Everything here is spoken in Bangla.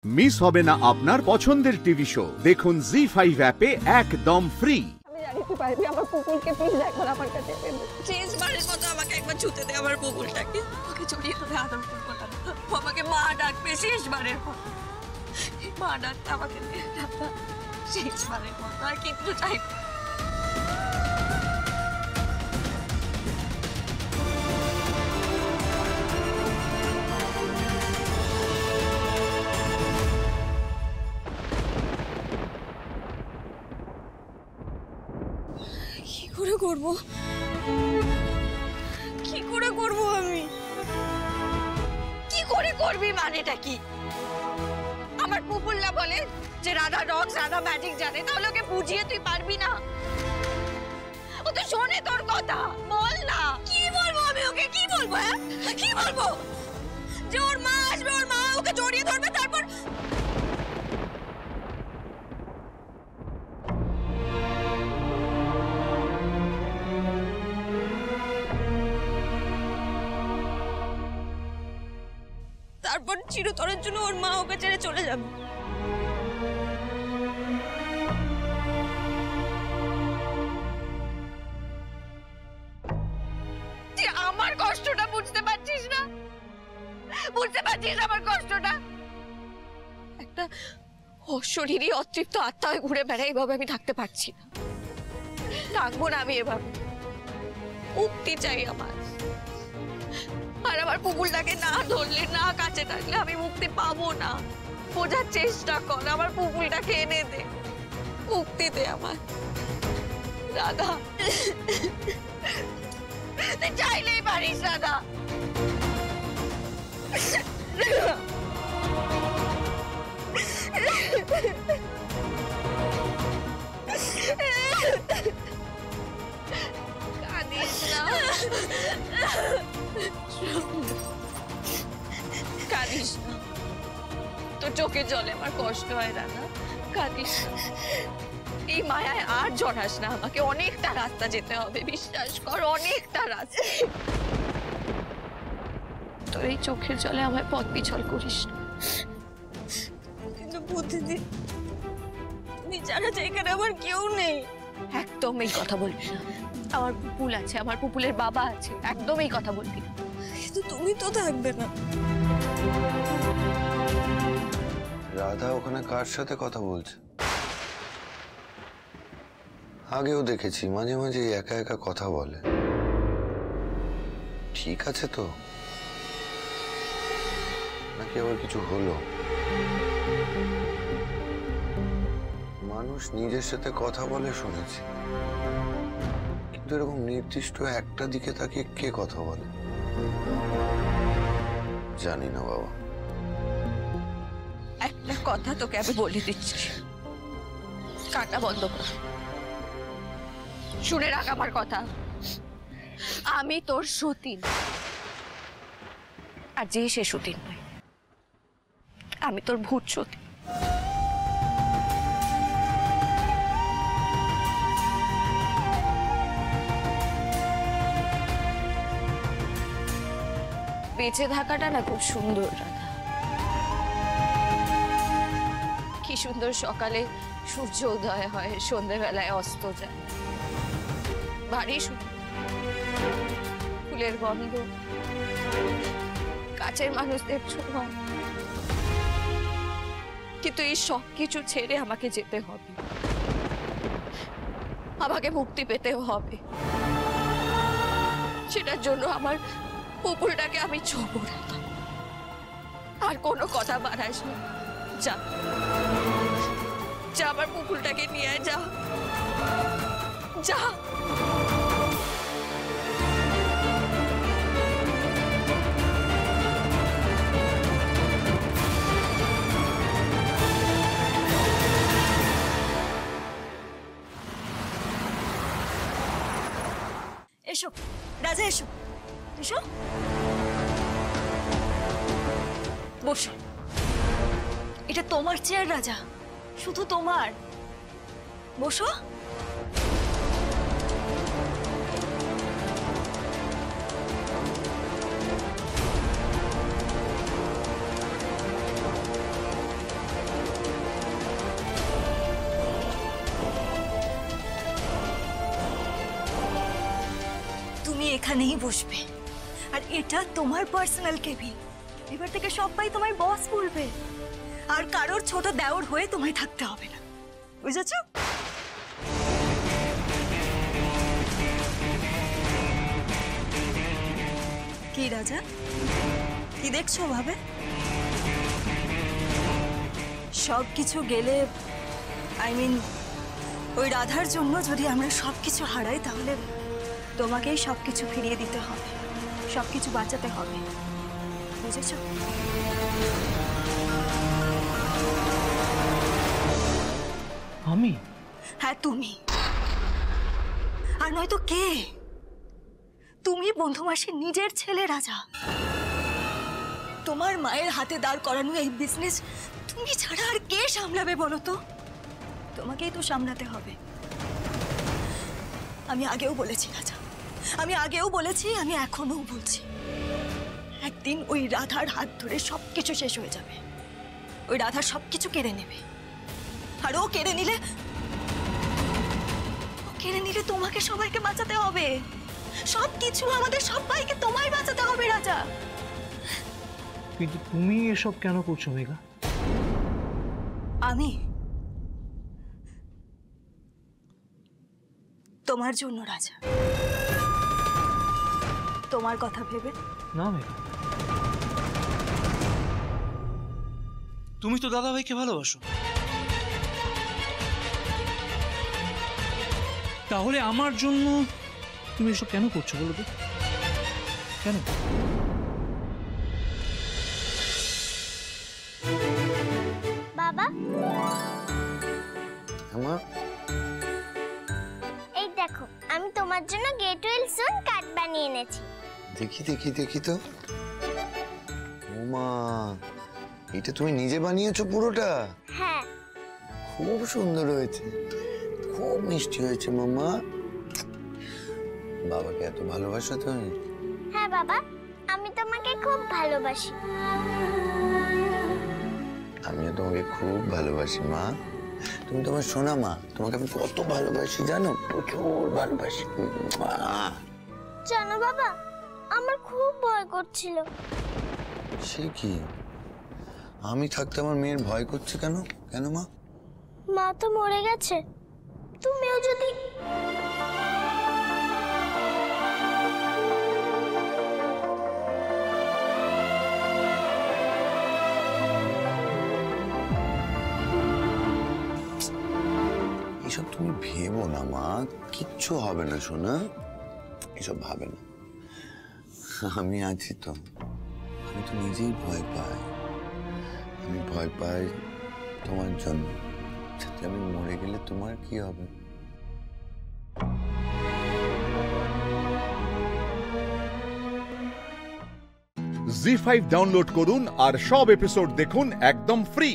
মিস হবে না আপনার পছন্দের টিভি শো। দেখুন জি5 অ্যাপে একদম ফ্রি। আমি জানি তুই পারবি, আমার পুকুরকে প্লিজ একবার আমার কাছে এনে দে। শেষবারের মতো আমাকে একবার ছুতে দে আমার পুকুরটাকে। আমাকে জড়িয়ে ধরে আদর করবো না, আমাকে মা ডাকবে শেষবারের মতো। মা ডাকতে আমাকে শেষবারের মতো, আর কিন্তু চাই করবো, কি করে করবো আমি? কি করে করবি মানেটা কি? আমার পুপুল্লা বলে যে রাধা রক্স, রাধা ম্যাজিক জানে, তাহলে ওকে বুঝিয়ে তুই পারবি না? ও তো শোনে তোর কথা, বল না। কি বলবো আমি ওকে, কি বলবো? কি বলবো? যে ওর মা আসবে, ওর মা ওকে জড়িয়ে ধরবে, তারপর চিরতরের জন্য ওর মা ওকে ছেড়ে চলে যাবে। তুই আমার কষ্টটা বুঝতে পারছিস না? বুঝতে পারছিস আমার কষ্টটা? একটা অশরীরী অতৃপ্ত আত্মা হয়ে ঘুরে বেড়াই, এভাবে আমি থাকতে পারছি না। থাকবো না আমি এভাবে। মুক্তি চাই আমার। আর আমার পুকুরটাকে না ধরলে, না কাছে থাকলে আমি মুক্তি পাবো না। বোঝার চেষ্টা কর, আমার পুকুরটাকে এনে দে, মুক্তি দে আমার। রাধা, তুই চাইলেই পারিস রাধা। কাঁদিস না, কাঁদিস না। তোর চোখে জলে আমার কষ্ট হয় রাধা, কাঁদিস না। এই মায়ায় আর জড়াস না আমাকে। অনেকটা রাস্তা যেতে হবে, বিশ্বাস কর, অনেকটা রাস্তা। তোর এই চোখের জলে আমায় পথ পিছল করিস না। কিন্তু প্রতিদিন তুমি জানা যায় এখানে আমার কেউ নেই। একদম এই কথা বলবি না। আমার পুপুল আছে, আমার পুপুলের বাবা আছে, একদম এই কথা বলবি না। কিন্তু তুমি তো থাকবে না। রাধা ওখানে কার সাথে কথা বলছে? আগেও দেখেছি মাঝে মাঝে একা একা কথা বলে। ঠিক আছে তো, নাকি আবার কিছু হলো? মানুষ নিজের সাথে কথা বলে শুনেছি, কিন্তু এরকম নির্দিষ্ট একটা দিকে তাকিয়ে কে কথা বলে জানি না বাবা। একটা কথা তোকে আমি বলে দিচ্ছি, কাটা বন্ধ কর। শুনে রাখ আমার কথা। আমি তোর সতীন, আর যে সে সতীন নয়। আমি তোর ভূত সতীন। বেঁচে থাকাটা না খুব সুন্দর রাধা। কি সুন্দর সকালে সূর্য উদয় হয়, সন্ধ্যেবেলায় অস্ত যায়। ভারী সুন্দর। ফুলের গন্ধ, কাছের মানুষদের ছোঁয়া। কিন্তু এই সব কিছু ছেড়ে আমাকে যেতে হবে, আমাকে মুক্তি পেতেও হবে। সেটার জন্য আমার পুকুরটাকে আমি ছোবো না। আর কোনো কথা বাড়াস না। যা যা, আমার পুকুরটাকে নিয়ে যা, যা। এসো রাজা, এসো এসো, বসো। এটা তোমার চেয়ার রাজা, শুধু তোমার। বসো। এখানেই বসবে, আর এটা তোমার পার্সোনাল কেবিন। এবার থেকে সবাই তোমায় বস বলবে, আর কারোর ছোট দেওর হয়ে তোমায় থাকতে হবে না, বুঝেছ? কি রাজা, কি দেখছো ভাবে? সবকিছু গেলে, ওই রাধার জন্য যদি আমরা সবকিছু হারাই, তাহলে তোমাকেই সবকিছু ফিরিয়ে দিতে হবে, সবকিছু বাঁচাতে হবে, বুঝেছ? আমি? হ্যাঁ তুমি। আর নয়তো কে? তুমি বন্ধু মাসির নিজের ছেলে রাজা। তোমার মায়ের হাতে দাঁড় করানো এই বিজনেস তুমি ছাড়া আর কে সামলাবে বলো তো? তোমাকেই তো সামলাতে হবে। আমি আগেও বলেছি রাজা, আমি আগেও বলেছি, আমি এখনো বলছি, একদিন ওই রাধার হাত ধরে সবকিছু শেষ হয়ে যাবে। ওই রাধার সবকিছু কেড়ে নেবে, আর ও কেড়ে নিলে তোমাকে সবাইকে বাঁচাতে হবে। সবকিছু আমাদের সবাইকে তোমায় বাঁচাতে হবে রাজা। কিন্তু তুমি এসব কেন করছো মেঘা? আমি তোমার জন্য রাজা, তোমার কথা ভেবে। না মেঘা, তুমি তো দাদা ভাইকে ভালোবাসো, তাহলে আমার জন্য তুমি এসব কেন করছো বলো তো? কেন? বাবা, আমার এই দেখো আমি তোমার জন্য গেট ওয়েল সুন কার্ড বানিয়ে এনেছি। দেখি দেখি দেখি তো। ওমা, এটা তুমি নিজে বানিয়েছো পুরোটা? হ্যাঁ। খুব সুন্দর হয়েছে, খুব মিষ্টি হয়েছে মাম্মা। বাবাকে এত ভালোবাসো তুমি? হ্যাঁ বাবা, আমি তোমাকে খুব ভালোবাসি। আমিও তোমাকে খুব ভালোবাসি মা। তুমি তোমার সোনা মা, তোমাকে আমি কত ভালোবাসি জানো, প্রচুর ভালোবাসি। জানো বাবা, আমার খুব ভয় করছিল। সে কি, আমি থাকতে আমার মেয়ের ভয় করছে কেন? কেন মা? মা তো মরে গেছে, তুমিও যদি। এসব তুমি ভেবো না মা, কিচ্ছু হবে না সোনা, এসব ভাবে না। আমি আছি তো, আমি তো নিজেই ভয় পাই। আমি ভয় পাই তোমার জন্য, যাতে আমি মরে গেলে তোমার কি হবে। জি5 ডাউনলোড করুন আর সব এপিসোড দেখুন একদম ফ্রি।